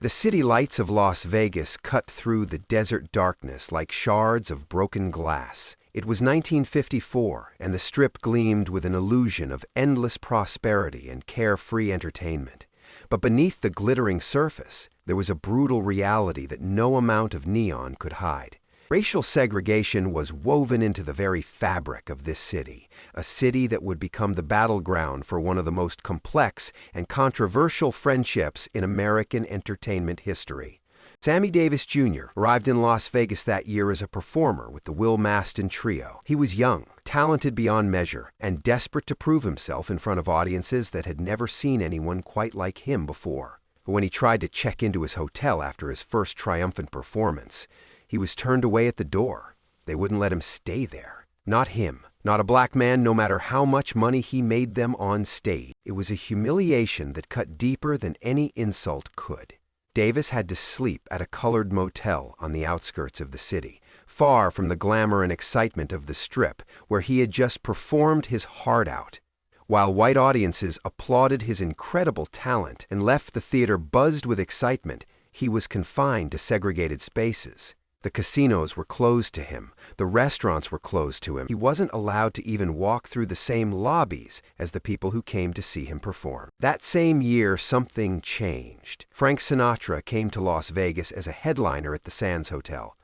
The city lights of Las Vegas cut through the desert darkness like shards of broken glass. It was 1954, and the Strip gleamed with an illusion of endless prosperity and carefree entertainment. But beneath the glittering surface, there was a brutal reality that no amount of neon could hide. Racial segregation was woven into the very fabric of this city, a city that would become the battleground for one of the most complex and controversial friendships in American entertainment history. Sammy Davis Jr. arrived in Las Vegas that year as a performer with the Will Maston Trio. He was young, talented beyond measure, and desperate to prove himself in front of audiences that had never seen anyone quite like him before. But when he tried to check into his hotel after his first triumphant performance, he was turned away at the door. They wouldn't let him stay there. Not him. Not a black man, no matter how much money he made them on stage. It was a humiliation that cut deeper than any insult could. Davis had to sleep at a colored motel on the outskirts of the city, far from the glamour and excitement of the Strip, where he had just performed his heart out. While white audiences applauded his incredible talent and left the theater buzzed with excitement, he was confined to segregated spaces. The casinos were closed to him. The restaurants were closed to him. He wasn't allowed to even walk through the same lobbies as the people who came to see him perform. That same year, something changed. Frank Sinatra came to Las Vegas as a headliner at the Sands Hotel.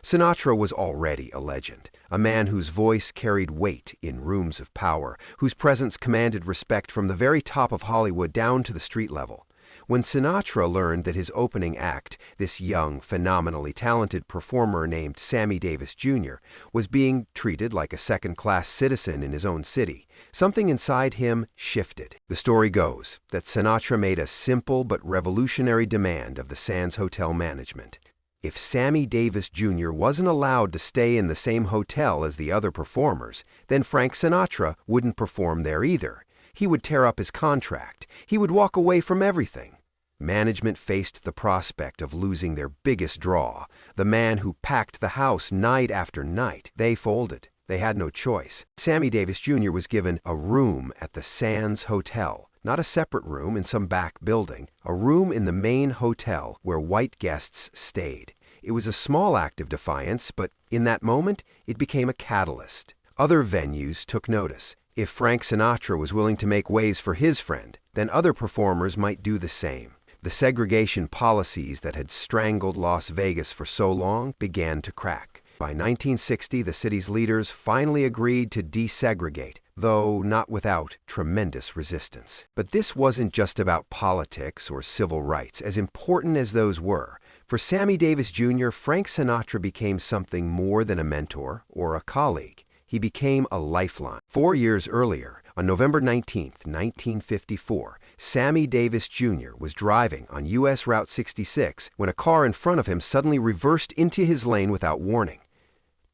Sinatra was already a legend, a man whose voice carried weight in rooms of power, whose presence commanded respect from the very top of Hollywood down to the street level. When Sinatra learned that his opening act, this young, phenomenally talented performer named Sammy Davis Jr., was being treated like a second-class citizen in his own city, something inside him shifted. The story goes that Sinatra made a simple but revolutionary demand of the Sands Hotel management. If Sammy Davis Jr. wasn't allowed to stay in the same hotel as the other performers, then Frank Sinatra wouldn't perform there either. He would tear up his contract. He would walk away from everything. Management faced the prospect of losing their biggest draw, the man who packed the house night after night. They folded. They had no choice. Sammy Davis Jr. was given a room at the Sands Hotel, not a separate room in some back building, a room in the main hotel where white guests stayed. It was a small act of defiance, but in that moment, it became a catalyst. Other venues took notice. If Frank Sinatra was willing to make ways for his friend, then other performers might do the same. The segregation policies that had strangled Las Vegas for so long began to crack. By 1960, the city's leaders finally agreed to desegregate, though not without tremendous resistance. But this wasn't just about politics or civil rights, as important as those were. For Sammy Davis Jr., Frank Sinatra became something more than a mentor or a colleague. He became a lifeline. 4 years earlier, on November 19, 1954, Sammy Davis Jr. was driving on U.S. Route 66 when a car in front of him suddenly reversed into his lane without warning.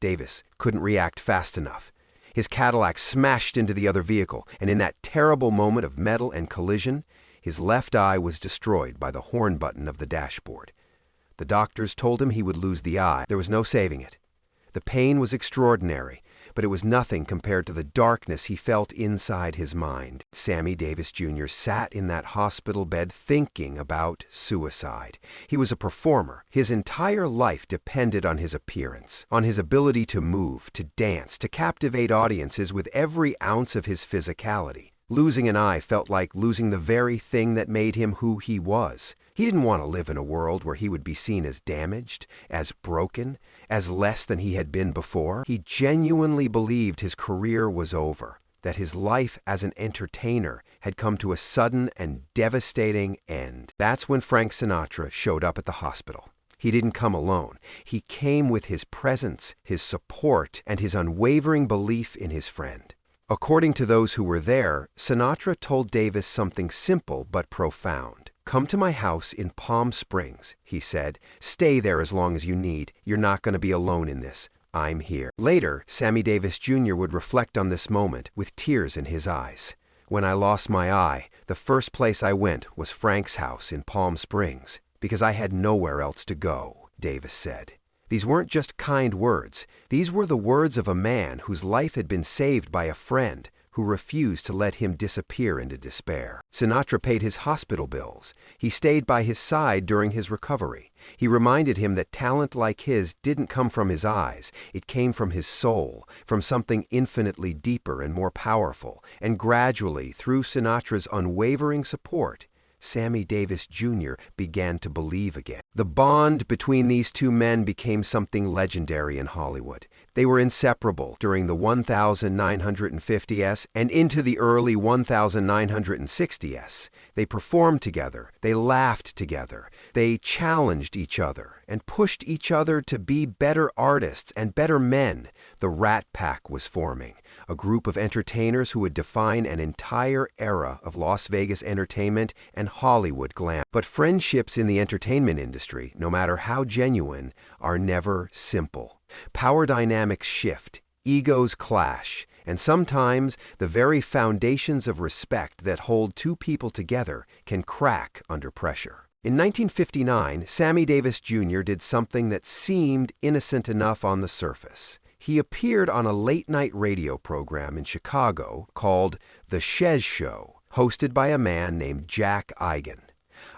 Davis couldn't react fast enough. His Cadillac smashed into the other vehicle, and in that terrible moment of metal and collision, his left eye was destroyed by the horn button of the dashboard. The doctors told him he would lose the eye. There was no saving it. The pain was extraordinary, but it was nothing compared to the darkness he felt inside his mind. Sammy Davis Jr. sat in that hospital bed thinking about suicide. He was a performer. His entire life depended on his appearance, on his ability to move, to dance, to captivate audiences with every ounce of his physicality. Losing an eye felt like losing the very thing that made him who he was. He didn't want to live in a world where he would be seen as damaged, as broken, as less than he had been before. He genuinely believed his career was over, that his life as an entertainer had come to a sudden and devastating end. That's when Frank Sinatra showed up at the hospital. He didn't come alone. He came with his presence, his support, and his unwavering belief in his friend. According to those who were there, Sinatra told Davis something simple but profound. "Come to my house in Palm Springs," he said. "Stay there as long as you need. You're not going to be alone in this. I'm here." Later, Sammy Davis Jr. would reflect on this moment with tears in his eyes. "When I lost my eye, the first place I went was Frank's house in Palm Springs, because I had nowhere else to go," Davis said. These weren't just kind words. These were the words of a man whose life had been saved by a friend who refused to let him disappear into despair. Sinatra paid his hospital bills. He stayed by his side during his recovery. He reminded him that talent like his didn't come from his eyes. It came from his soul, from something infinitely deeper and more powerful. And gradually, through Sinatra's unwavering support, Sammy Davis Jr. began to believe again. The bond between these two men became something legendary in Hollywood. They were inseparable during the 1950s and into the early 1960s. They performed together, they laughed together, they challenged each other and pushed each other to be better artists and better men. The Rat Pack was forming, a group of entertainers who would define an entire era of Las Vegas entertainment and Hollywood glam. But friendships in the entertainment industry, no matter how genuine, are never simple. Power dynamics shift, egos clash, and sometimes the very foundations of respect that hold two people together can crack under pressure. In 1959, Sammy Davis Jr. did something that seemed innocent enough on the surface. He appeared on a late-night radio program in Chicago called The Shez Show, hosted by a man named Jack Eigen.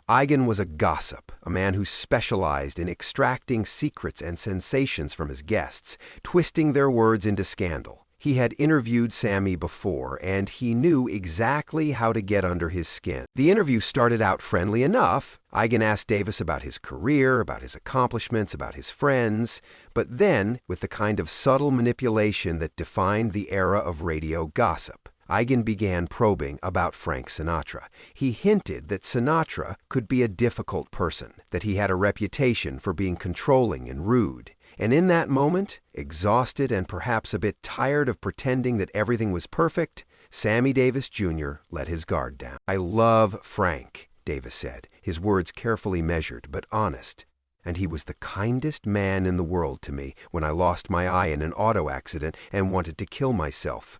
Eigen was a gossip, a man who specialized in extracting secrets and sensations from his guests, twisting their words into scandal. He had interviewed Sammy before, and he knew exactly how to get under his skin. The interview started out friendly enough. Eigen asked Davis about his career, about his accomplishments, about his friends, but then, with the kind of subtle manipulation that defined the era of radio gossip, Eigen began probing about Frank Sinatra. He hinted that Sinatra could be a difficult person, that he had a reputation for being controlling and rude. And in that moment, exhausted and perhaps a bit tired of pretending that everything was perfect, Sammy Davis Jr. let his guard down. "I love Frank," Davis said, his words carefully measured but honest. "And he was the kindest man in the world to me when I lost my eye in an auto accident and wanted to kill myself.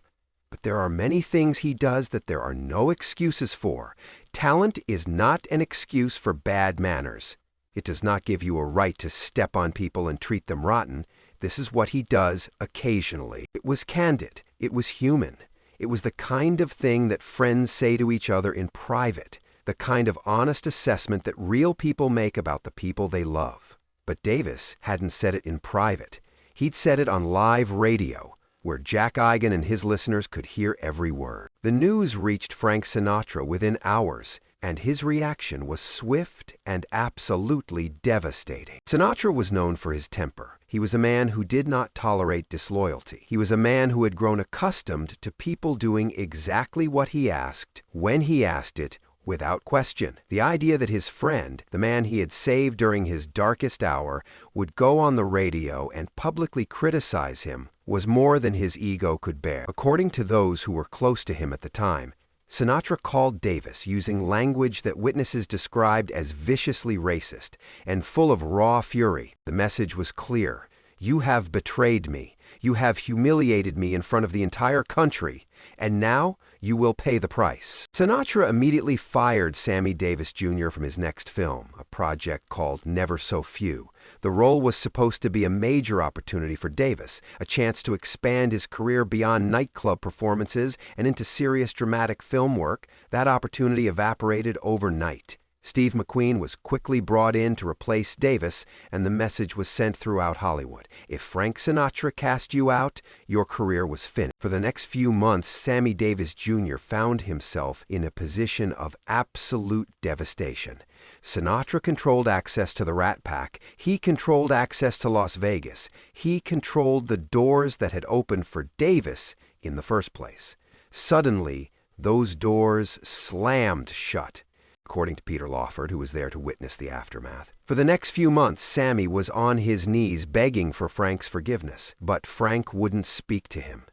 But there are many things he does that there are no excuses for. Talent is not an excuse for bad manners. It does not give you a right to step on people and treat them rotten. This is what he does occasionally." It was candid. It was human. It was the kind of thing that friends say to each other in private, the kind of honest assessment that real people make about the people they love. But Davis hadn't said it in private. He'd said it on live radio, where Jack Eigen and his listeners could hear every word. The news reached Frank Sinatra within hours, and his reaction was swift and absolutely devastating. Sinatra was known for his temper. He was a man who did not tolerate disloyalty. He was a man who had grown accustomed to people doing exactly what he asked, when he asked it, without question. The idea that his friend, the man he had saved during his darkest hour, would go on the radio and publicly criticize him was more than his ego could bear. According to those who were close to him at the time, Sinatra called Davis using language that witnesses described as viciously racist and full of raw fury. The message was clear. "You have betrayed me. You have humiliated me in front of the entire country, and now you will pay the price." Sinatra immediately fired Sammy Davis Jr. from his next film, a project called Never So Few. The role was supposed to be a major opportunity for Davis, a chance to expand his career beyond nightclub performances and into serious dramatic film work. That opportunity evaporated overnight. Steve McQueen was quickly brought in to replace Davis, and the message was sent throughout Hollywood. If Frank Sinatra cast you out, your career was finished. For the next few months, Sammy Davis Jr. found himself in a position of absolute devastation. Sinatra controlled access to the Rat Pack. He controlled access to Las Vegas. He controlled the doors that had opened for Davis in the first place. Suddenly, those doors slammed shut, according to Peter Lawford, who was there to witness the aftermath. For the next few months, Sammy was on his knees begging for Frank's forgiveness, but Frank wouldn't speak to him.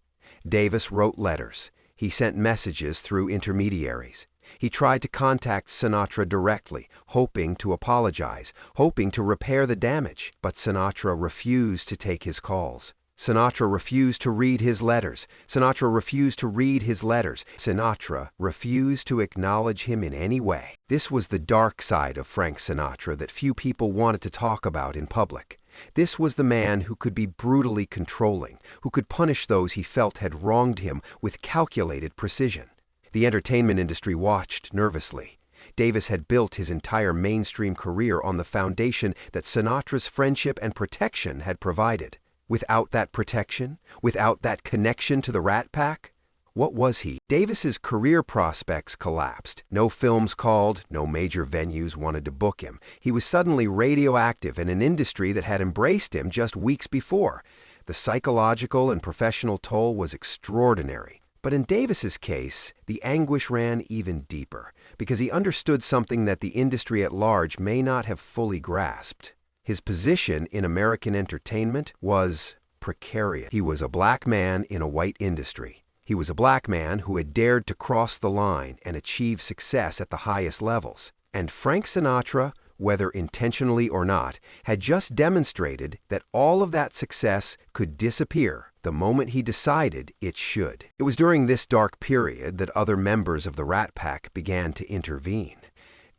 Davis wrote letters. He sent messages through intermediaries. He tried to contact Sinatra directly, hoping to apologize, hoping to repair the damage, but Sinatra refused to take his calls. Sinatra refused to read his letters. Sinatra refused to read his letters. Sinatra refused to acknowledge him in any way. This was the dark side of Frank Sinatra that few people wanted to talk about in public. This was the man who could be brutally controlling, who could punish those he felt had wronged him with calculated precision. The entertainment industry watched nervously. Davis had built his entire mainstream career on the foundation that Sinatra's friendship and protection had provided. Without that protection, without that connection to the Rat Pack, what was he? Davis's career prospects collapsed. No films called, no major venues wanted to book him. He was suddenly radioactive in an industry that had embraced him just weeks before. The psychological and professional toll was extraordinary. But in Davis's case, the anguish ran even deeper, because he understood something that the industry at large may not have fully grasped. His position in American entertainment was precarious. He was a black man in a white industry. He was a black man who had dared to cross the line and achieve success at the highest levels. And Frank Sinatra, whether intentionally or not, had just demonstrated that all of that success could disappear the moment he decided it should. It was during this dark period that other members of the Rat Pack began to intervene.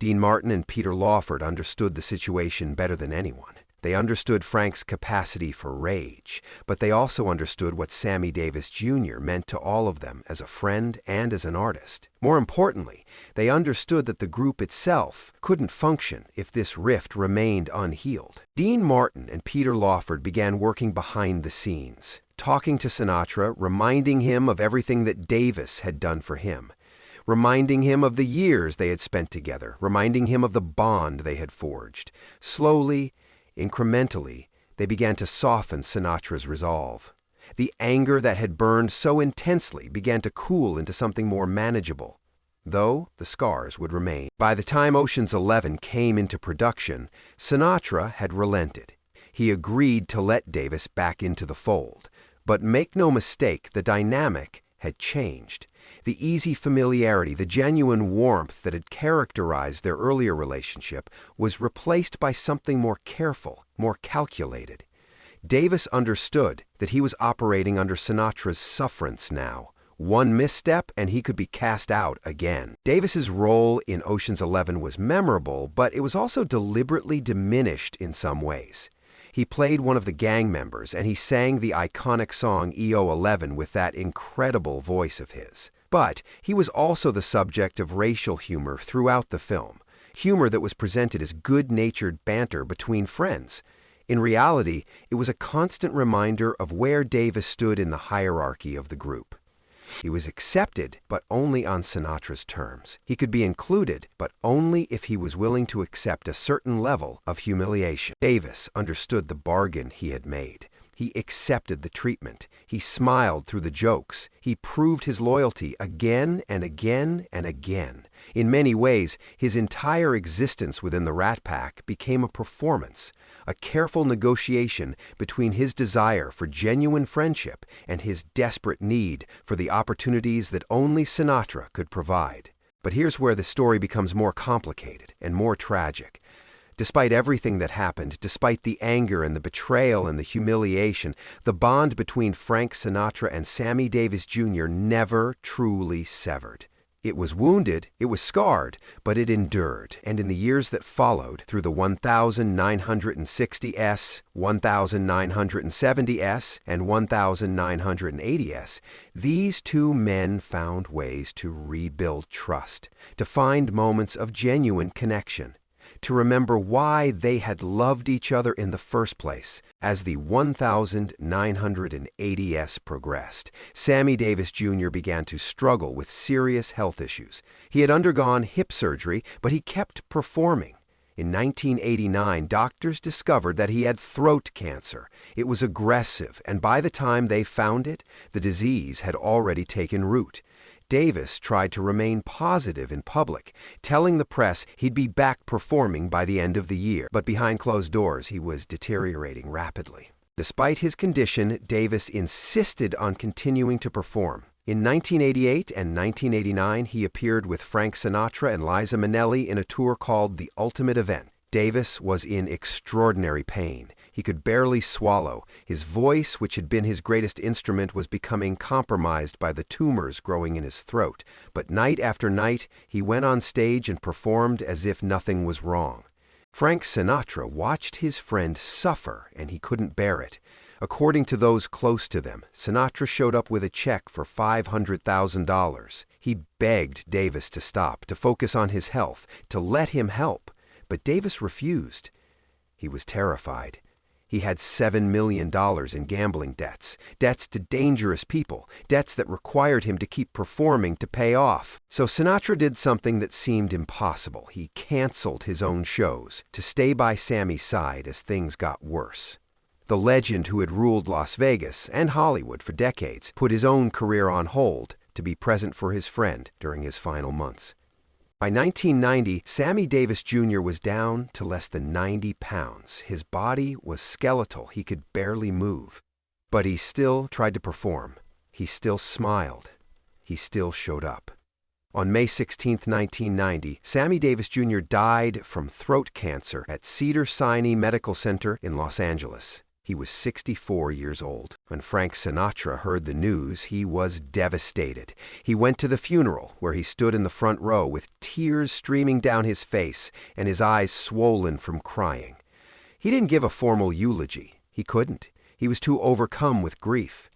Dean Martin and Peter Lawford understood the situation better than anyone. They understood Frank's capacity for rage, but they also understood what Sammy Davis Jr. meant to all of them as a friend and as an artist. More importantly, they understood that the group itself couldn't function if this rift remained unhealed. Dean Martin and Peter Lawford began working behind the scenes, talking to Sinatra, reminding him of everything that Davis had done for him, reminding him of the years they had spent together, reminding him of the bond they had forged. Slowly, incrementally, they began to soften Sinatra's resolve. The anger that had burned so intensely began to cool into something more manageable, though the scars would remain. By the time Ocean's 11 came into production, Sinatra had relented. He agreed to let Davis back into the fold. But make no mistake, the dynamic had changed. The easy familiarity, the genuine warmth that had characterized their earlier relationship was replaced by something more careful, more calculated. Davis understood that he was operating under Sinatra's sufferance now. One misstep and he could be cast out again. Davis's role in Ocean's 11 was memorable, but it was also deliberately diminished in some ways. He played one of the gang members, and he sang the iconic song EO11 with that incredible voice of his. But he was also the subject of racial humor throughout the film, humor that was presented as good-natured banter between friends. In reality, it was a constant reminder of where Davis stood in the hierarchy of the group. He was accepted, but only on Sinatra's terms. He could be included, but only if he was willing to accept a certain level of humiliation. Davis understood the bargain he had made. He accepted the treatment. He smiled through the jokes. He proved his loyalty again and again and again. In many ways, his entire existence within the Rat Pack became a performance, a careful negotiation between his desire for genuine friendship and his desperate need for the opportunities that only Sinatra could provide. But here's where the story becomes more complicated and more tragic. Despite everything that happened, despite the anger and the betrayal and the humiliation, the bond between Frank Sinatra and Sammy Davis Jr. never truly severed. It was wounded, it was scarred, but it endured. And in the years that followed, through the 1960s, 1970s, and 1980s, these two men found ways to rebuild trust, to find moments of genuine connection, to remember why they had loved each other in the first place. As the 1980s progressed, Sammy Davis Jr. began to struggle with serious health issues. He had undergone hip surgery, but he kept performing. In 1989, doctors discovered that he had throat cancer. It was aggressive, and by the time they found it, the disease had already taken root. Davis tried to remain positive in public, telling the press he'd be back performing by the end of the year. But behind closed doors, he was deteriorating rapidly. Despite his condition, Davis insisted on continuing to perform. In 1988 and 1989, he appeared with Frank Sinatra and Liza Minnelli in a tour called The Ultimate Event. Davis was in extraordinary pain. He could barely swallow. His voice, which had been his greatest instrument, was becoming compromised by the tumors growing in his throat. But night after night, he went on stage and performed as if nothing was wrong. Frank Sinatra watched his friend suffer, and he couldn't bear it. According to those close to them, Sinatra showed up with a check for $500,000. He begged Davis to stop, to focus on his health, to let him help. But Davis refused. He was terrified. He had $7 million in gambling debts, debts to dangerous people, debts that required him to keep performing to pay off. So Sinatra did something that seemed impossible. He canceled his own shows to stay by Sammy's side as things got worse. The legend who had ruled Las Vegas and Hollywood for decades put his own career on hold to be present for his friend during his final months. By 1990, Sammy Davis Jr. was down to less than 90 pounds. His body was skeletal. He could barely move. But he still tried to perform. He still smiled. He still showed up. On May 16, 1990, Sammy Davis Jr. died from throat cancer at Cedars-Sinai Medical Center in Los Angeles. He was 64 years old. When Frank Sinatra heard the news, he was devastated. He went to the funeral, where he stood in the front row with tears streaming down his face and his eyes swollen from crying. He didn't give a formal eulogy. He couldn't. He was too overcome with grief.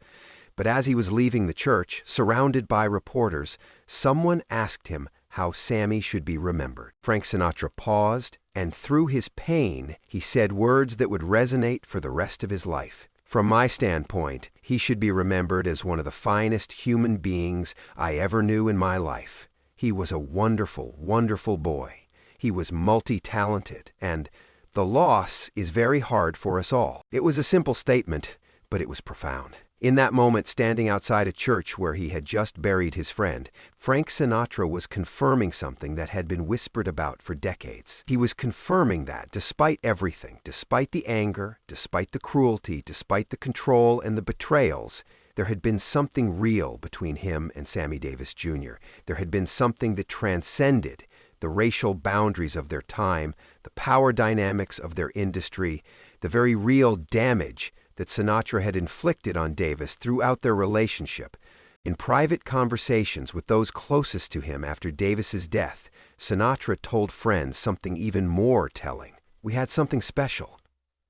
But as he was leaving the church, surrounded by reporters, someone asked him how Sammy should be remembered. Frank Sinatra paused, and through his pain, he said words that would resonate for the rest of his life. From my standpoint, he should be remembered as one of the finest human beings I ever knew in my life. He was a wonderful, wonderful boy. He was multi-talented, and the loss is very hard for us all. It was a simple statement, but it was profound. In that moment, standing outside a church where he had just buried his friend, Frank Sinatra was confirming something that had been whispered about for decades. He was confirming that despite everything, despite the anger, despite the cruelty, despite the control and the betrayals, there had been something real between him and Sammy Davis Jr. There had been something that transcended the racial boundaries of their time, the power dynamics of their industry, the very real damage that Sinatra had inflicted on Davis throughout their relationship. In private conversations with those closest to him after Davis's death, Sinatra told friends something even more telling. "We had something special.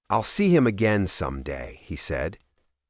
I'll see him again someday," he said.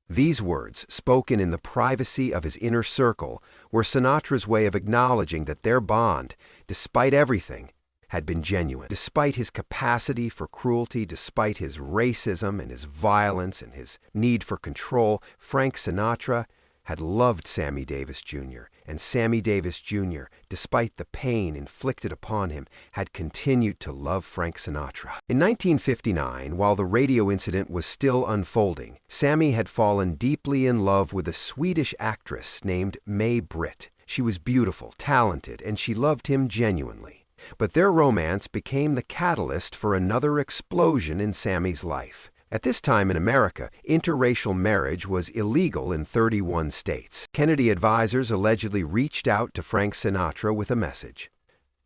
These words, spoken in the privacy of his inner circle, were Sinatra's way of acknowledging that their bond, despite everything, had been genuine. Despite his capacity for cruelty, despite his racism and his violence and his need for control, Frank Sinatra had loved Sammy Davis Jr., and Sammy Davis Jr., despite the pain inflicted upon him, had continued to love Frank Sinatra. In 1959, while the radio incident was still unfolding, Sammy had fallen deeply in love with a Swedish actress named May Britt. She was beautiful, talented, and she loved him genuinely. But their romance became the catalyst for another explosion in Sammy's life. At this time in America, interracial marriage was illegal in 31 states. Kennedy advisors allegedly reached out to Frank Sinatra with a message.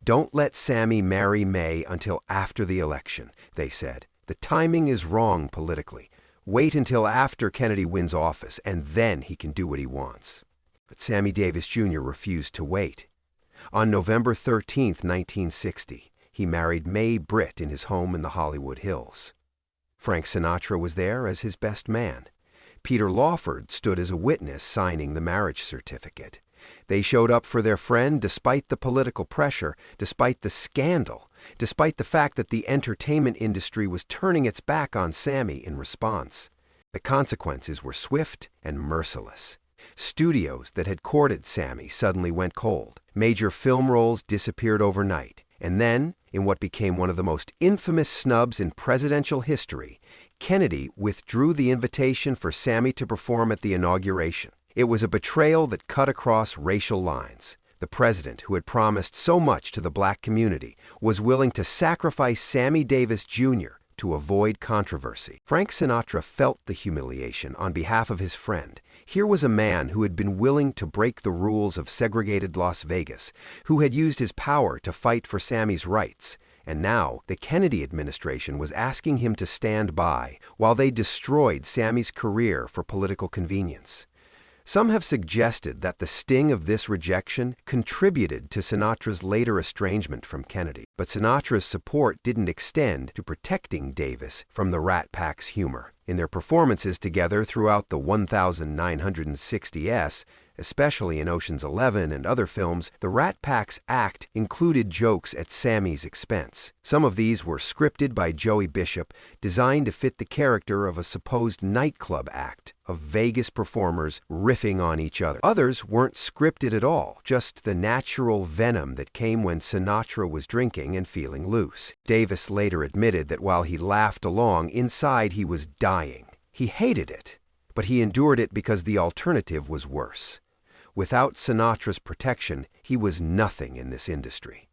"Don't let Sammy marry May until after the election," they said. "The timing is wrong politically. Wait until after Kennedy wins office, and then he can do what he wants." But Sammy Davis Jr. refused to wait. On November 13, 1960, he married May Britt in his home in the Hollywood Hills. Frank Sinatra was there as his best man. Peter Lawford stood as a witness signing the marriage certificate. They showed up for their friend despite the political pressure, despite the scandal, despite the fact that the entertainment industry was turning its back on Sammy in response. The consequences were swift and merciless. Studios that had courted Sammy suddenly went cold. Major film roles disappeared overnight. And then, in what became one of the most infamous snubs in presidential history, Kennedy withdrew the invitation for Sammy to perform at the inauguration. It was a betrayal that cut across racial lines. The president, who had promised so much to the black community, was willing to sacrifice Sammy Davis Jr. to avoid controversy. Frank Sinatra felt the humiliation on behalf of his friend. Here was a man who had been willing to break the rules of segregated Las Vegas, who had used his power to fight for Sammy's rights, and now the Kennedy administration was asking him to stand by while they destroyed Sammy's career for political convenience. Some have suggested that the sting of this rejection contributed to Sinatra's later estrangement from Kennedy, but Sinatra's support didn't extend to protecting Davis from the Rat Pack's humor. In their performances together throughout the 1960s, especially in Ocean's 11 and other films, the Rat Pack's act included jokes at Sammy's expense. Some of these were scripted by Joey Bishop, designed to fit the character of a supposed nightclub act of Vegas performers riffing on each other. Others weren't scripted at all, just the natural venom that came when Sinatra was drinking and feeling loose. Davis later admitted that while he laughed along, inside he was dying. He hated it, but he endured it because the alternative was worse. Without Sinatra's protection, he was nothing in this industry.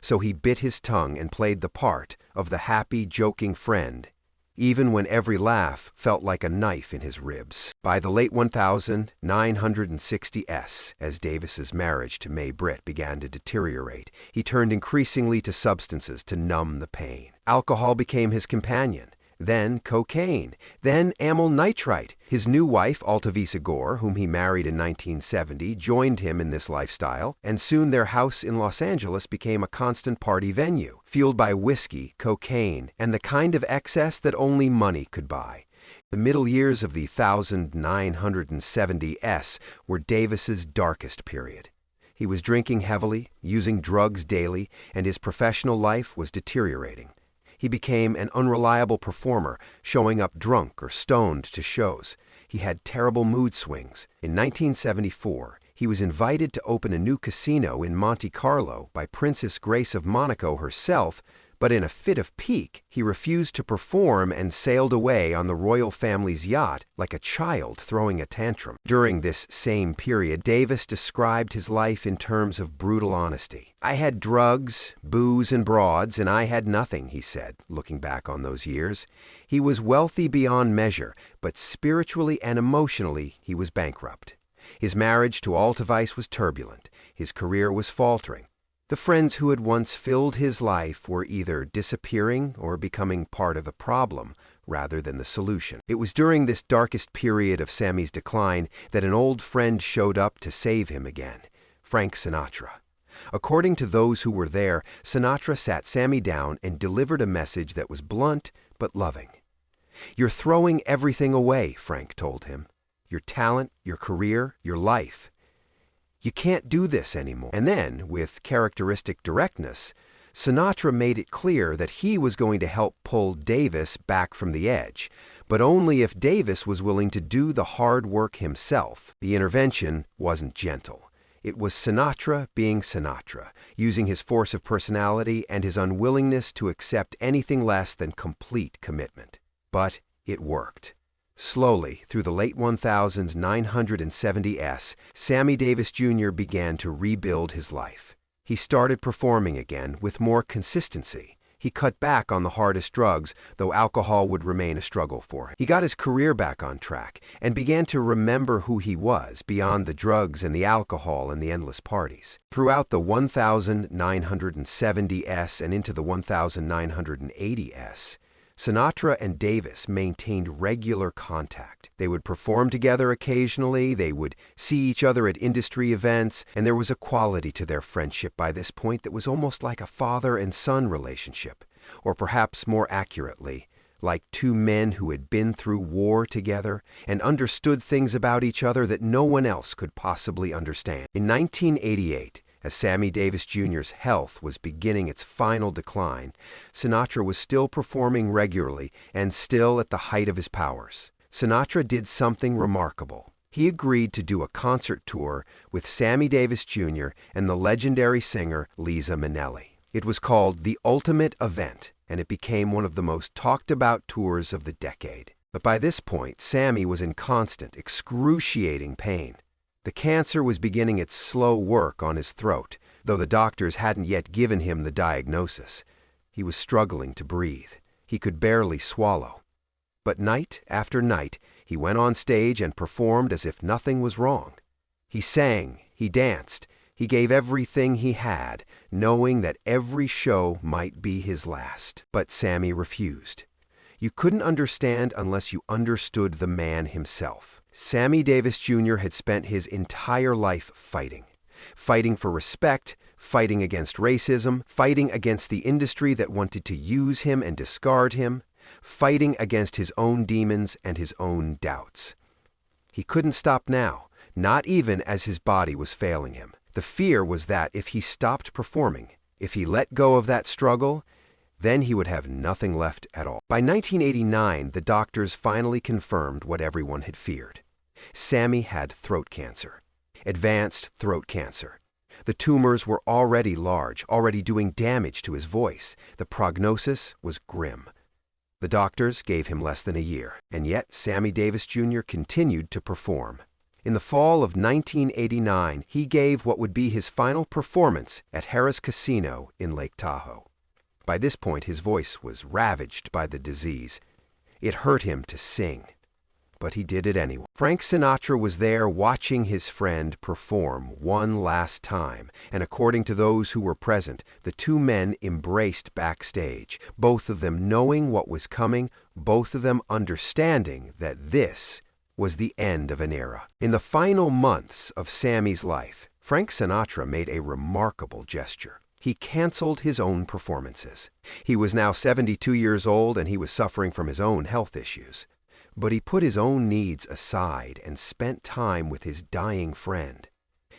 So he bit his tongue and played the part of the happy, joking friend, even when every laugh felt like a knife in his ribs. By the late 1960s, as Davis's marriage to Mae Britt began to deteriorate, he turned increasingly to substances to numb the pain. Alcohol became his companion, then cocaine, then amyl nitrite. His new wife, Altavisa Gore, whom he married in 1970, joined him in this lifestyle, and soon their house in Los Angeles became a constant party venue, fueled by whiskey, cocaine, and the kind of excess that only money could buy. The middle years of the 1970s were Davis's darkest period. He was drinking heavily, using drugs daily, and his professional life was deteriorating. He became an unreliable performer, showing up drunk or stoned to shows. He had terrible mood swings. In 1974, he was invited to open a new casino in Monte Carlo by Princess Grace of Monaco herself, but in a fit of pique, he refused to perform and sailed away on the royal family's yacht like a child throwing a tantrum. During this same period, Davis described his life in terms of brutal honesty. "I had drugs, booze, and broads, and I had nothing," he said, looking back on those years. He was wealthy beyond measure, but spiritually and emotionally, he was bankrupt. His marriage to Altavisa was turbulent. His career was faltering. The friends who had once filled his life were either disappearing or becoming part of the problem rather than the solution. It was during this darkest period of Sammy's decline that an old friend showed up to save him again, Frank Sinatra. According to those who were there, Sinatra sat Sammy down and delivered a message that was blunt but loving. "You're throwing everything away," Frank told him. "Your talent, your career, your life. You can't do this anymore." And then, with characteristic directness, Sinatra made it clear that he was going to help pull Davis back from the edge, but only if Davis was willing to do the hard work himself. The intervention wasn't gentle. It was Sinatra being Sinatra, using his force of personality and his unwillingness to accept anything less than complete commitment. But it worked. Slowly, through the late 1970s, Sammy Davis Jr. began to rebuild his life. He started performing again with more consistency. He cut back on the hardest drugs, though alcohol would remain a struggle for him. He got his career back on track and began to remember who he was beyond the drugs and the alcohol and the endless parties. Throughout the 1970s and into the 1980s, Sinatra and Davis maintained regular contact. They would perform together occasionally, they would see each other at industry events, and there was a quality to their friendship by this point that was almost like a father and son relationship, or perhaps more accurately, like two men who had been through war together and understood things about each other that no one else could possibly understand. In 1988, as Sammy Davis Jr.'s health was beginning its final decline, Sinatra was still performing regularly and still at the height of his powers. Sinatra did something remarkable. He agreed to do a concert tour with Sammy Davis Jr. and the legendary singer Liza Minnelli. It was called The Ultimate Event, and it became one of the most talked-about tours of the decade. But by this point, Sammy was in constant, excruciating pain. The cancer was beginning its slow work on his throat, though the doctors hadn't yet given him the diagnosis. He was struggling to breathe. He could barely swallow. But night after night, he went on stage and performed as if nothing was wrong. He sang, he danced, he gave everything he had, knowing that every show might be his last. But Sammy refused. You couldn't understand unless you understood the man himself. Sammy Davis Jr. had spent his entire life fighting. Fighting for respect, fighting against racism, fighting against the industry that wanted to use him and discard him, fighting against his own demons and his own doubts. He couldn't stop now, not even as his body was failing him. The fear was that if he stopped performing, if he let go of that struggle, then he would have nothing left at all. By 1989, the doctors finally confirmed what everyone had feared. Sammy had throat cancer. Advanced throat cancer. The tumors were already large, already doing damage to his voice. The prognosis was grim. The doctors gave him less than a year, and yet Sammy Davis Jr. continued to perform. In the fall of 1989, he gave what would be his final performance at Harrah's Casino in Lake Tahoe. By this point, his voice was ravaged by the disease. It hurt him to sing, but he did it anyway. Frank Sinatra was there watching his friend perform one last time, and according to those who were present, the two men embraced backstage, both of them knowing what was coming, both of them understanding that this was the end of an era. In the final months of Sammy's life, Frank Sinatra made a remarkable gesture. He canceled his own performances. He was now 72 years old and he was suffering from his own health issues. But he put his own needs aside and spent time with his dying friend.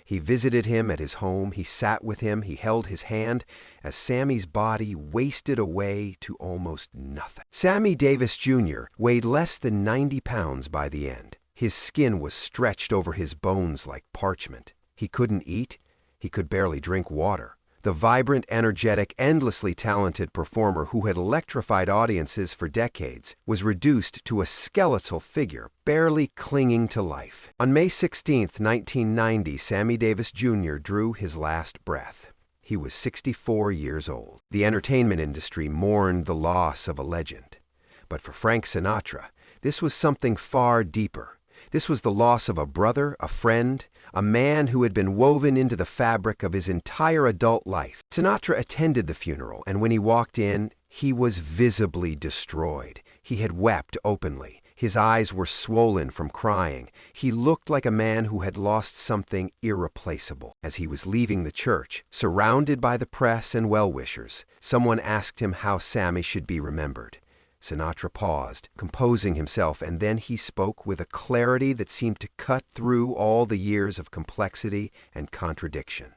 He visited him at his home, he sat with him, he held his hand as Sammy's body wasted away to almost nothing. Sammy Davis Jr. weighed less than 90 pounds by the end. His skin was stretched over his bones like parchment. He couldn't eat, he could barely drink water. The vibrant, energetic, endlessly talented performer who had electrified audiences for decades was reduced to a skeletal figure, barely clinging to life. On May 16, 1990, Sammy Davis Jr. drew his last breath. He was 64 years old. The entertainment industry mourned the loss of a legend. But for Frank Sinatra, this was something far deeper. This was the loss of a brother, a friend, a man who had been woven into the fabric of his entire adult life. Sinatra attended the funeral, and when he walked in, he was visibly destroyed. He had wept openly. His eyes were swollen from crying. He looked like a man who had lost something irreplaceable. As he was leaving the church, surrounded by the press and well-wishers, someone asked him how Sammy should be remembered. Sinatra paused, composing himself, and then he spoke with a clarity that seemed to cut through all the years of complexity and contradiction.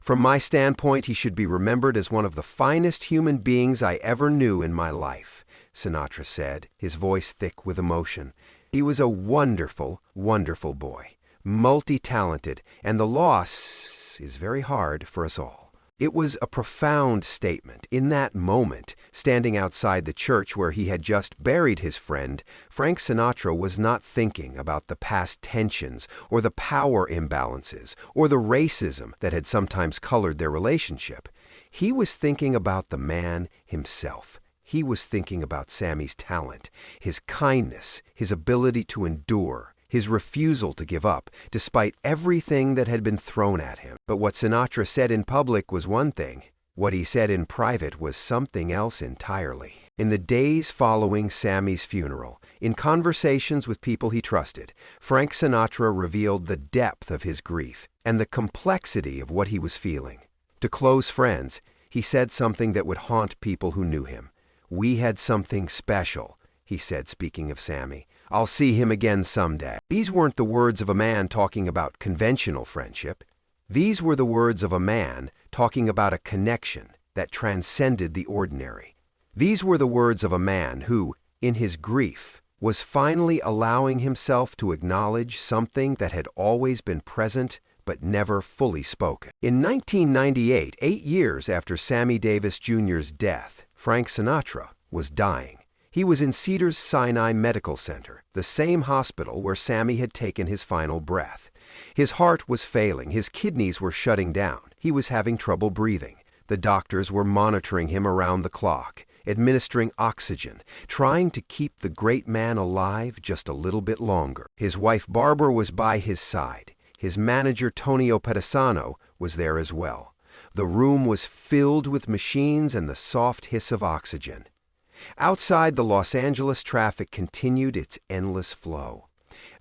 From my standpoint, he should be remembered as one of the finest human beings I ever knew in my life, Sinatra said, his voice thick with emotion. He was a wonderful, wonderful boy, multi-talented, and the loss is very hard for us all. It was a profound statement. In that moment, standing outside the church where he had just buried his friend, Frank Sinatra was not thinking about the past tensions or the power imbalances or the racism that had sometimes colored their relationship. He was thinking about the man himself. He was thinking about Sammy's talent, his kindness, his ability to endure, his refusal to give up, despite everything that had been thrown at him. But what Sinatra said in public was one thing. What he said in private was something else entirely. In the days following Sammy's funeral, in conversations with people he trusted, Frank Sinatra revealed the depth of his grief and the complexity of what he was feeling. To close friends, he said something that would haunt people who knew him. "We had something special," he said, speaking of Sammy. "I'll see him again someday." These weren't the words of a man talking about conventional friendship. These were the words of a man talking about a connection that transcended the ordinary. These were the words of a man who, in his grief, was finally allowing himself to acknowledge something that had always been present but never fully spoken. In 1998, 8 years after Sammy Davis Jr.'s death, Frank Sinatra was dying. He was in Cedars-Sinai Medical Center, the same hospital where Sammy had taken his final breath. His heart was failing, his kidneys were shutting down, he was having trouble breathing. The doctors were monitoring him around the clock, administering oxygen, trying to keep the great man alive just a little bit longer. His wife Barbara was by his side. His manager Tonio Pedisano was there as well. The room was filled with machines and the soft hiss of oxygen. Outside, the Los Angeles traffic continued its endless flow.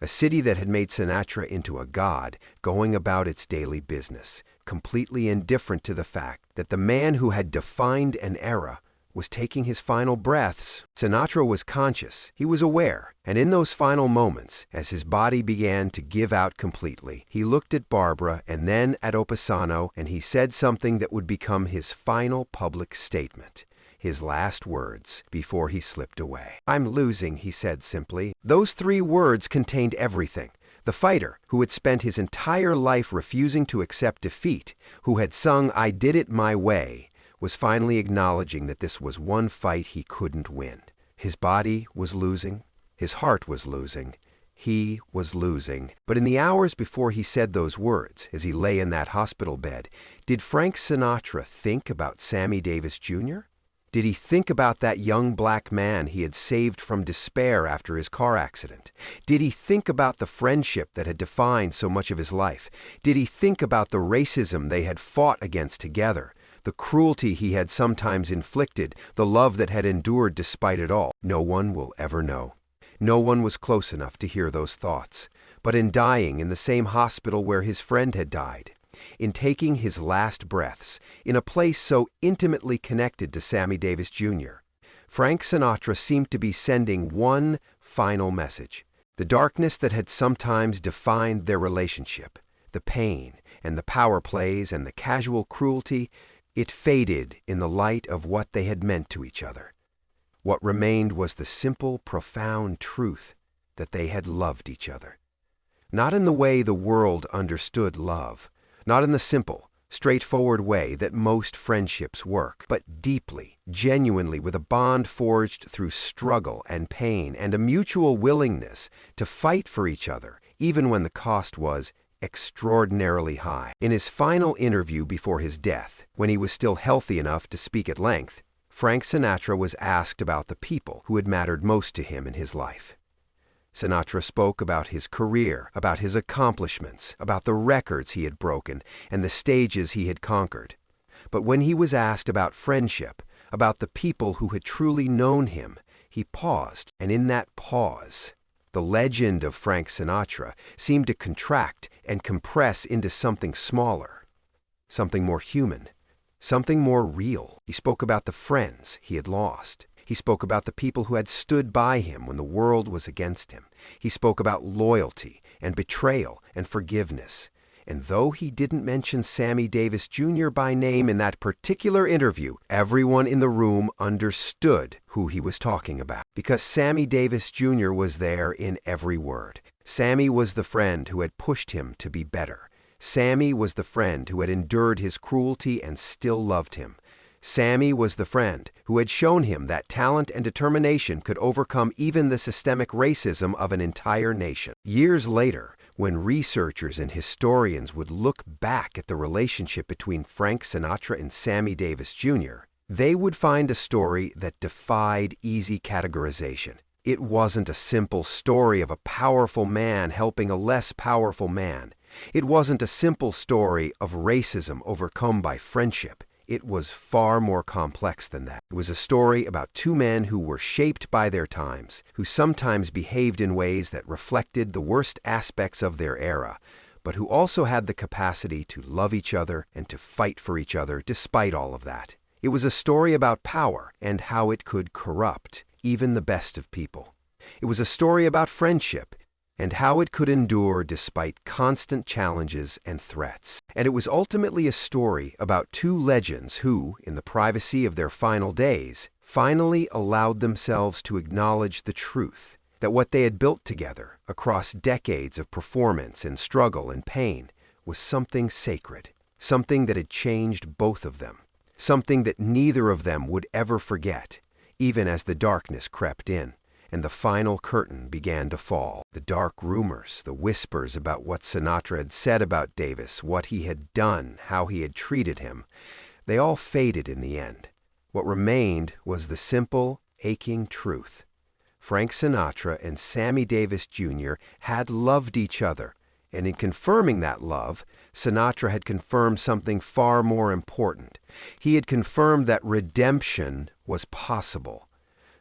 A city that had made Sinatra into a god, going about its daily business, completely indifferent to the fact that the man who had defined an era was taking his final breaths. Sinatra was conscious, he was aware, and in those final moments, as his body began to give out completely, he looked at Barbara and then at Opasano, and he said something that would become his final public statement. His last words before he slipped away. "I'm losing," he said simply. Those 3 words contained everything. The fighter, who had spent his entire life refusing to accept defeat, who had sung "I Did It My Way," was finally acknowledging that this was one fight he couldn't win. His body was losing. His heart was losing. He was losing. But in the hours before he said those words, as he lay in that hospital bed, did Frank Sinatra think about Sammy Davis Jr.? Did he think about that young black man he had saved from despair after his car accident? Did he think about the friendship that had defined so much of his life? Did he think about the racism they had fought against together? The cruelty he had sometimes inflicted, the love that had endured despite it all? No one will ever know. No one was close enough to hear those thoughts. But in dying in the same hospital where his friend had died, in taking his last breaths, in a place so intimately connected to Sammy Davis Jr., Frank Sinatra seemed to be sending one final message. The darkness that had sometimes defined their relationship, the pain and the power plays and the casual cruelty, it faded in the light of what they had meant to each other. What remained was the simple, profound truth that they had loved each other. Not in the way the world understood love, not in the simple, straightforward way that most friendships work, but deeply, genuinely, with a bond forged through struggle and pain and a mutual willingness to fight for each other, even when the cost was extraordinarily high. In his final interview before his death, when he was still healthy enough to speak at length, Frank Sinatra was asked about the people who had mattered most to him in his life. Sinatra spoke about his career, about his accomplishments, about the records he had broken and the stages he had conquered. But when he was asked about friendship, about the people who had truly known him, he paused, and in that pause, the legend of Frank Sinatra seemed to contract and compress into something smaller, something more human, something more real. He spoke about the friends he had lost. He spoke about the people who had stood by him when the world was against him. He spoke about loyalty and betrayal and forgiveness. And though he didn't mention Sammy Davis Jr. by name in that particular interview, everyone in the room understood who he was talking about. Because Sammy Davis Jr. was there in every word. Sammy was the friend who had pushed him to be better. Sammy was the friend who had endured his cruelty and still loved him. Sammy was the friend who had shown him that talent and determination could overcome even the systemic racism of an entire nation. Years later, when researchers and historians would look back at the relationship between Frank Sinatra and Sammy Davis Jr., they would find a story that defied easy categorization. It wasn't a simple story of a powerful man helping a less powerful man. It wasn't a simple story of racism overcome by friendship. It was far more complex than that. It was a story about 2 men who were shaped by their times, who sometimes behaved in ways that reflected the worst aspects of their era, but who also had the capacity to love each other and to fight for each other despite all of that. It was a story about power and how it could corrupt even the best of people. It was a story about friendship and how it could endure despite constant challenges and threats. And it was ultimately a story about 2 legends who, in the privacy of their final days, finally allowed themselves to acknowledge the truth that what they had built together across decades of performance and struggle and pain was something sacred, something that had changed both of them, something that neither of them would ever forget, even as the darkness crept in and the final curtain began to fall. The dark rumors, the whispers about what Sinatra had said about Davis, what he had done, how he had treated him, they all faded in the end. What remained was the simple, aching truth. Frank Sinatra and Sammy Davis Jr. had loved each other, and in confirming that love, Sinatra had confirmed something far more important. He had confirmed that redemption was possible.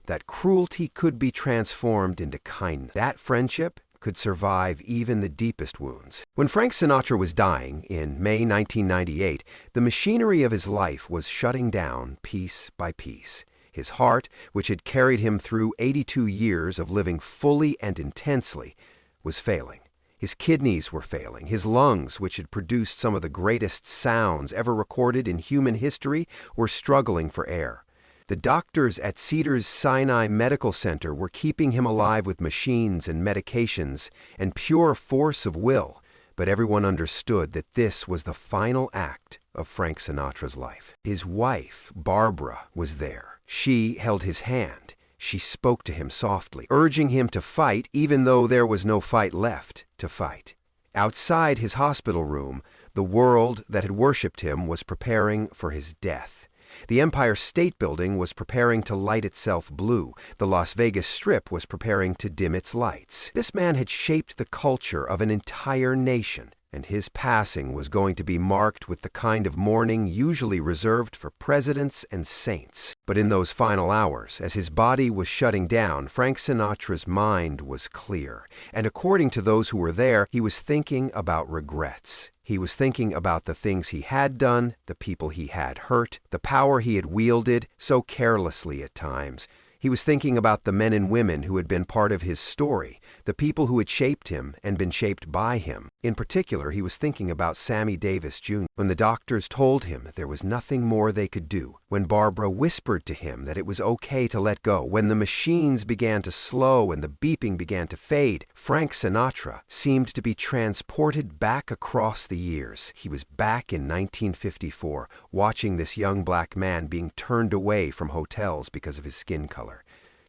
that cruelty could be transformed into kindness. That friendship could survive even the deepest wounds. When Frank Sinatra was dying in May 1998, the machinery of his life was shutting down piece by piece. His heart, which had carried him through 82 years of living fully and intensely, was failing. His kidneys were failing. His lungs, which had produced some of the greatest sounds ever recorded in human history, were struggling for air. The doctors at Cedars-Sinai Medical Center were keeping him alive with machines and medications and pure force of will, but everyone understood that this was the final act of Frank Sinatra's life. His wife, Barbara, was there. She held his hand. She spoke to him softly, urging him to fight even though there was no fight left to fight. Outside his hospital room, the world that had worshipped him was preparing for his death. The Empire State Building was preparing to light itself blue. The Las Vegas Strip was preparing to dim its lights. This man had shaped the culture of an entire nation, and his passing was going to be marked with the kind of mourning usually reserved for presidents and saints. But in those final hours, as his body was shutting down, Frank Sinatra's mind was clear, and according to those who were there, he was thinking about regrets. He was thinking about the things he had done, the people he had hurt, the power he had wielded so carelessly at times. He was thinking about the men and women who had been part of his story, the people who had shaped him and been shaped by him. In particular, he was thinking about Sammy Davis Jr. When the doctors told him there was nothing more they could do, when Barbara whispered to him that it was okay to let go, when the machines began to slow and the beeping began to fade, Frank Sinatra seemed to be transported back across the years. He was back in 1954, watching this young black man being turned away from hotels because of his skin color.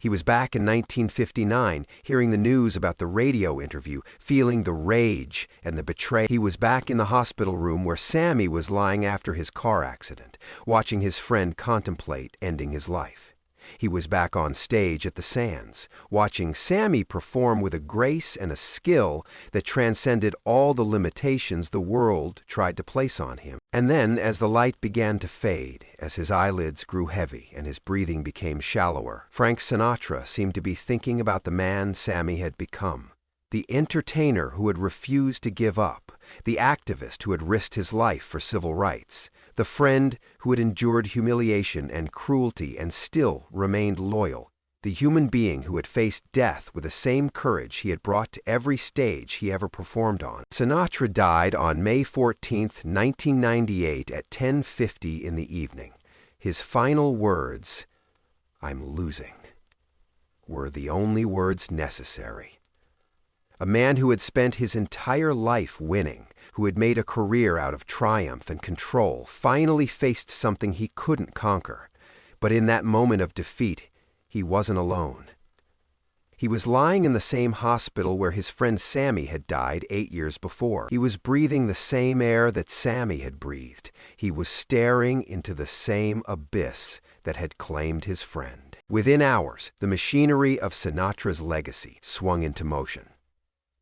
He was back in 1959, hearing the news about the radio interview, feeling the rage and the betrayal. He was back in the hospital room where Sammy was lying after his car accident, watching his friend contemplate ending his life. He was back on stage at the Sands, watching Sammy perform with a grace and a skill that transcended all the limitations the world tried to place on him. And then, as the light began to fade, as his eyelids grew heavy and his breathing became shallower, Frank Sinatra seemed to be thinking about the man Sammy had become. The entertainer who had refused to give up, the activist who had risked his life for civil rights, the friend who had endured humiliation and cruelty and still remained loyal, the human being who had faced death with the same courage he had brought to every stage he ever performed on. Sinatra died on May 14, 1998 at 10:50 in the evening. His final words, "I'm losing," were the only words necessary. A man who had spent his entire life winning, who had made a career out of triumph and control, finally faced something he couldn't conquer. But in that moment of defeat, he wasn't alone. He was lying in the same hospital where his friend Sammy had died 8 years before. He was breathing the same air that Sammy had breathed. He was staring into the same abyss that had claimed his friend. Within hours, the machinery of Sinatra's legacy swung into motion.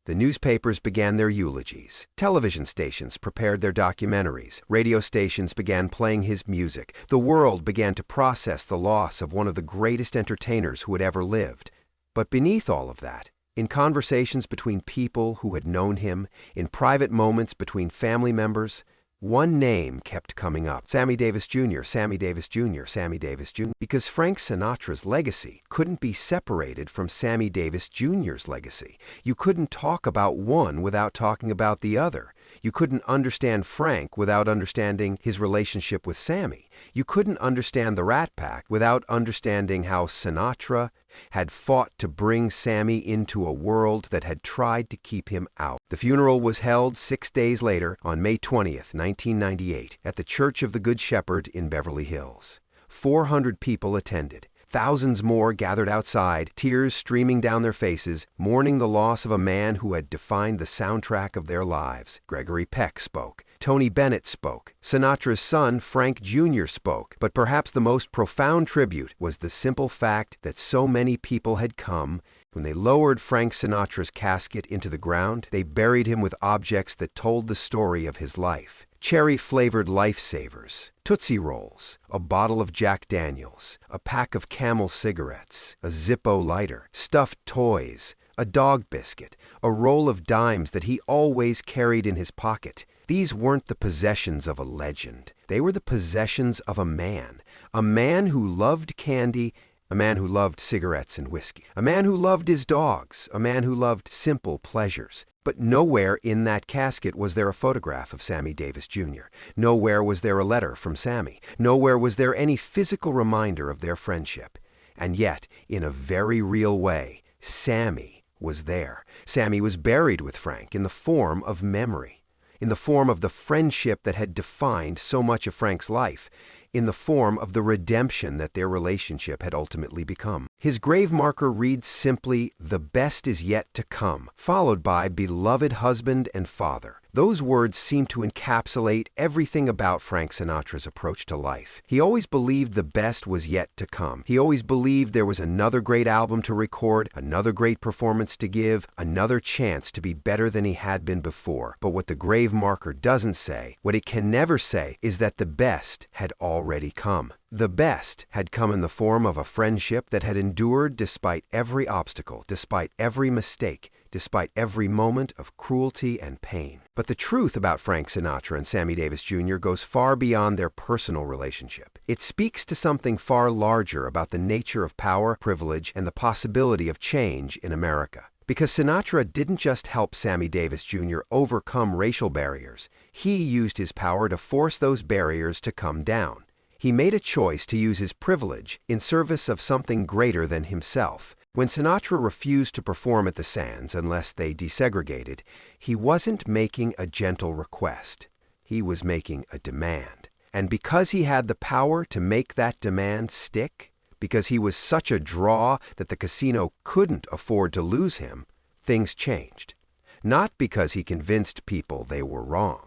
The newspapers began their eulogies. Television stations prepared their documentaries. Radio stations began playing his music. The world began to process the loss of one of the greatest entertainers who had ever lived. But beneath all of that, in conversations between people who had known him, in private moments between family members, one name kept coming up: Sammy Davis Jr., Sammy Davis Jr., Sammy Davis Jr. Because Frank Sinatra's legacy couldn't be separated from Sammy Davis Jr.'s legacy. You couldn't talk about one without talking about the other. You couldn't understand Frank without understanding his relationship with Sammy. You couldn't understand the Rat Pack without understanding how Sinatra had fought to bring Sammy into a world that had tried to keep him out. The funeral was held 6 days later on May 20th, 1998, at the Church of the Good Shepherd in Beverly Hills. 400 people attended. Thousands more gathered outside, tears streaming down their faces, mourning the loss of a man who had defined the soundtrack of their lives. Gregory Peck spoke. Tony Bennett spoke. Sinatra's son, Frank Jr., spoke. But perhaps the most profound tribute was the simple fact that so many people had come. When they lowered Frank Sinatra's casket into the ground, they buried him with objects that told the story of his life. cherry-flavored lifesavers, Tootsie Rolls, a bottle of Jack Daniels, a pack of Camel cigarettes, a Zippo lighter, stuffed toys, a dog biscuit, a roll of dimes that he always carried in his pocket. These weren't the possessions of a legend. They were the possessions of a man who loved candy, a man who loved cigarettes and whiskey, a man who loved his dogs, a man who loved simple pleasures. But nowhere in that casket was there a photograph of Sammy Davis Jr. Nowhere was there a letter from Sammy. Nowhere was there any physical reminder of their friendship. And yet, in a very real way, Sammy was there. Sammy was buried with Frank in the form of memory, in the form of the friendship that had defined so much of Frank's life, in the form of the redemption that their relationship had ultimately become. His grave marker reads simply, "The best is yet to come," followed by "beloved husband and father." Those words seem to encapsulate everything about Frank Sinatra's approach to life. He always believed the best was yet to come. He always believed there was another great album to record, another great performance to give, another chance to be better than he had been before. But what the grave marker doesn't say, what it can never say, is that the best had already come. The best had come in the form of a friendship that had endured despite every obstacle, despite every mistake, despite every moment of cruelty and pain. But the truth about Frank Sinatra and Sammy Davis Jr. goes far beyond their personal relationship. It speaks to something far larger about the nature of power, privilege, and the possibility of change in America. Because Sinatra didn't just help Sammy Davis Jr. overcome racial barriers, he used his power to force those barriers to come down. He made a choice to use his privilege in service of something greater than himself. When Sinatra refused to perform at the Sands unless they desegregated, he wasn't making a gentle request. He was making a demand. And because he had the power to make that demand stick, because he was such a draw that the casino couldn't afford to lose him, things changed. Not because he convinced people they were wrong,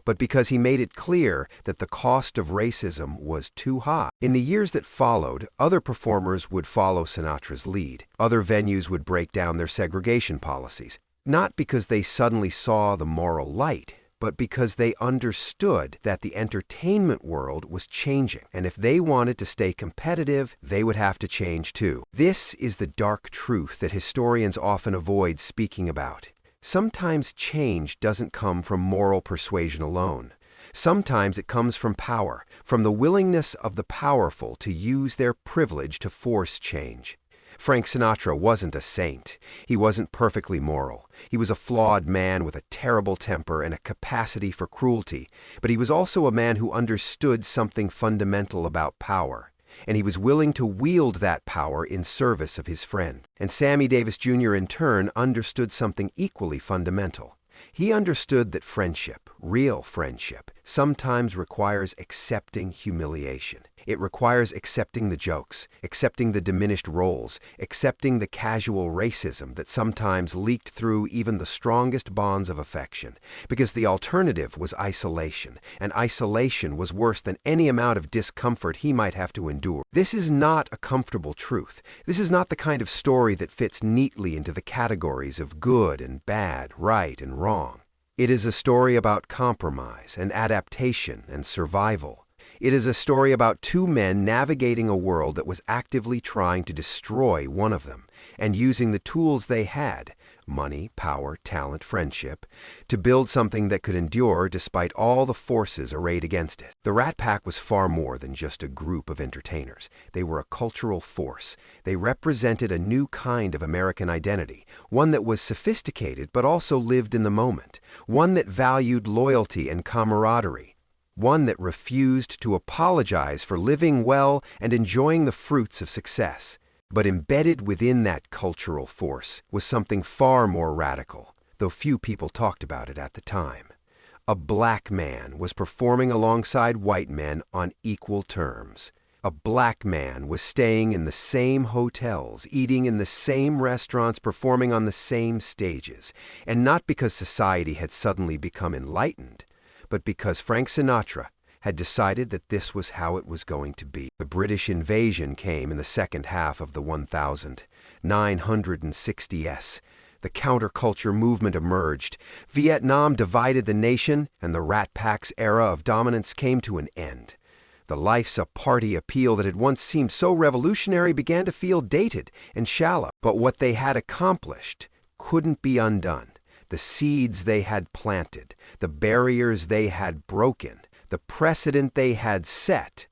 but because he made it clear that the cost of racism was too high. In the years that followed, other performers would follow Sinatra's lead. Other venues would break down their segregation policies, not because they suddenly saw the moral light, but because they understood that the entertainment world was changing, and if they wanted to stay competitive, they would have to change too. This is the dark truth that historians often avoid speaking about. Sometimes change doesn't come from moral persuasion alone. Sometimes it comes from power, from the willingness of the powerful to use their privilege to force change. Frank Sinatra wasn't a saint. He wasn't perfectly moral. He was a flawed man with a terrible temper and a capacity for cruelty, but he was also a man who understood something fundamental about power. And he was willing to wield that power in service of his friend. And Sammy Davis Jr. in turn understood something equally fundamental. He understood that friendship, real friendship, sometimes requires accepting humiliation. It requires accepting the jokes, accepting the diminished roles, accepting the casual racism that sometimes leaked through even the strongest bonds of affection. Because the alternative was isolation, and isolation was worse than any amount of discomfort he might have to endure. This is not a comfortable truth. This is not the kind of story that fits neatly into the categories of good and bad, right and wrong. It is a story about compromise and adaptation and survival. It is a story about two men navigating a world that was actively trying to destroy one of them and using the tools they had, money, power, talent, friendship, to build something that could endure despite all the forces arrayed against it. The Rat Pack was far more than just a group of entertainers. They were a cultural force. They represented a new kind of American identity, one that was sophisticated but also lived in the moment, one that valued loyalty and camaraderie, one that refused to apologize for living well and enjoying the fruits of success. But embedded within that cultural force was something far more radical, though few people talked about it at the time. A black man was performing alongside white men on equal terms. A black man was staying in the same hotels, eating in the same restaurants, performing on the same stages, and not because society had suddenly become enlightened, but because Frank Sinatra had decided that this was how it was going to be. The British invasion came in the second half of the 1960s. The counterculture movement emerged. Vietnam divided the nation, and the Rat Pack's era of dominance came to an end. The life's-a-party appeal that had once seemed so revolutionary began to feel dated and shallow. But what they had accomplished couldn't be undone. The seeds they had planted, the barriers they had broken, the precedent they had set,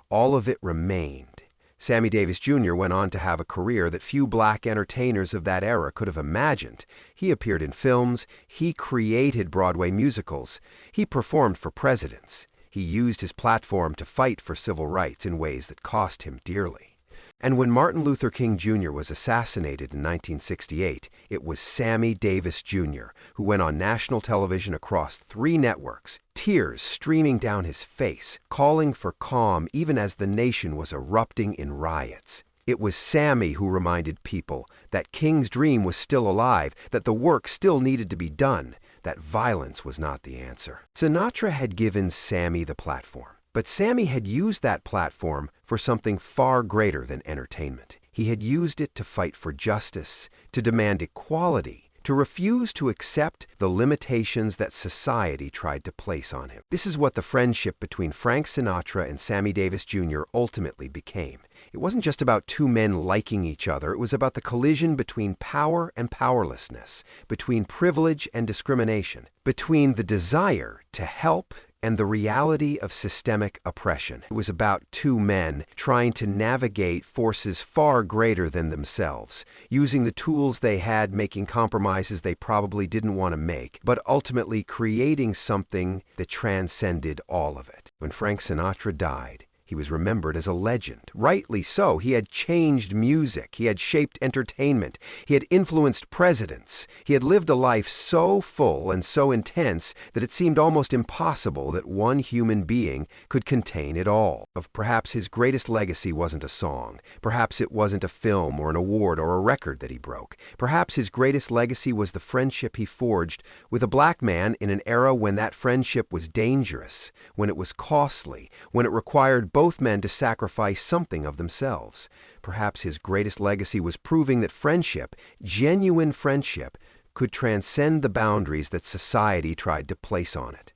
all of it remained. Sammy Davis Jr. went on to have a career that few black entertainers of that era could have imagined. He appeared in films, he created Broadway musicals, he performed for presidents. He used his platform to fight for civil rights in ways that cost him dearly. And when Martin Luther King Jr. was assassinated in 1968, it was Sammy Davis Jr. who went on national television across 3 networks, tears streaming down his face, calling for calm even as the nation was erupting in riots. It was Sammy who reminded people that King's dream was still alive, that the work still needed to be done, that violence was not the answer. Sinatra had given Sammy the platform. But Sammy had used that platform for something far greater than entertainment. He had used it to fight for justice, to demand equality, to refuse to accept the limitations that society tried to place on him. This is what the friendship between Frank Sinatra and Sammy Davis Jr. ultimately became. It wasn't just about 2 men liking each other. It was about the collision between power and powerlessness, between privilege and discrimination, between the desire to help and the reality of systemic oppression. It was about 2 men trying to navigate forces far greater than themselves, using the tools they had, making compromises they probably didn't want to make, but ultimately creating something that transcended all of it. When Frank Sinatra died, he was remembered as a legend. Rightly so. He had changed music. He had shaped entertainment. He had influenced presidents. He had lived a life so full and so intense that it seemed almost impossible that one human being could contain it all. Perhaps his greatest legacy wasn't a song. Perhaps it wasn't a film or an award or a record that he broke. Perhaps his greatest legacy was the friendship he forged with a black man in an era when that friendship was dangerous, when it was costly, when it required both men to sacrifice something of themselves. Perhaps his greatest legacy was proving that friendship, genuine friendship, could transcend the boundaries that society tried to place on it.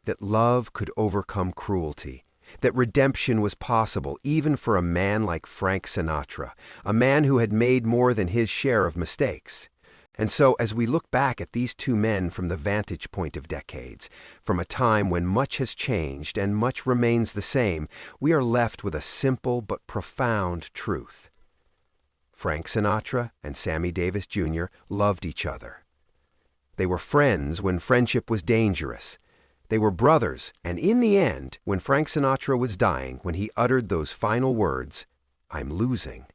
That love could overcome cruelty. That redemption was possible even for a man like Frank Sinatra, a man who had made more than his share of mistakes. And so, as we look back at these 2 men from the vantage point of decades, from a time when much has changed and much remains the same, we are left with a simple but profound truth. Frank Sinatra and Sammy Davis Jr. loved each other. They were friends when friendship was dangerous. They were brothers, and in the end, when Frank Sinatra was dying, when he uttered those final words, "I'm losing,"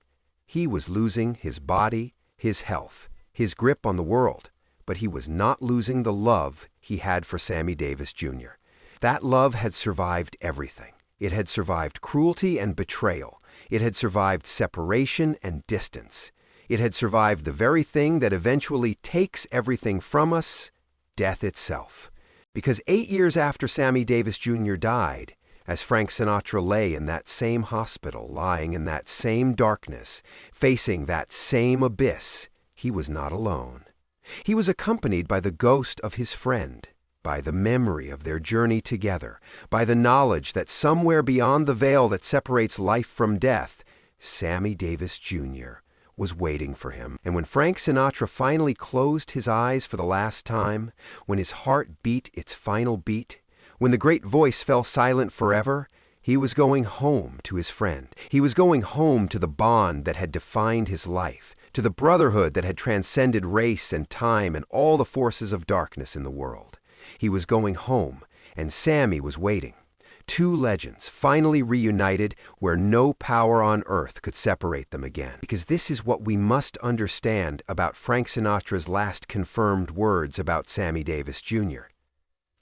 he was losing his body, his health, his grip on the world, but he was not losing the love he had for Sammy Davis Jr. That love had survived everything. It had survived cruelty and betrayal. It had survived separation and distance. It had survived the very thing that eventually takes everything from us, death itself. Because 8 years after Sammy Davis Jr. died, as Frank Sinatra lay in that same hospital, lying in that same darkness, facing that same abyss, he was not alone. He was accompanied by the ghost of his friend, by the memory of their journey together, by the knowledge that somewhere beyond the veil that separates life from death, Sammy Davis Jr. was waiting for him. And when Frank Sinatra finally closed his eyes for the last time, when his heart beat its final beat, when the great voice fell silent forever, he was going home to his friend. He was going home to the bond that had defined his life, to the brotherhood that had transcended race and time and all the forces of darkness in the world. He was going home, and Sammy was waiting. 2 legends finally reunited where no power on earth could separate them again. Because this is what we must understand about Frank Sinatra's last confirmed words about Sammy Davis Jr.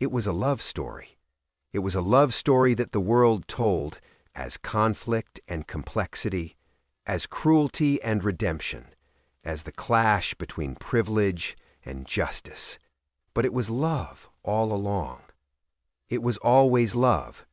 It was a love story. It was a love story that the world told as conflict and complexity, as cruelty and redemption, as the clash between privilege and justice. But it was love all along. It was always love,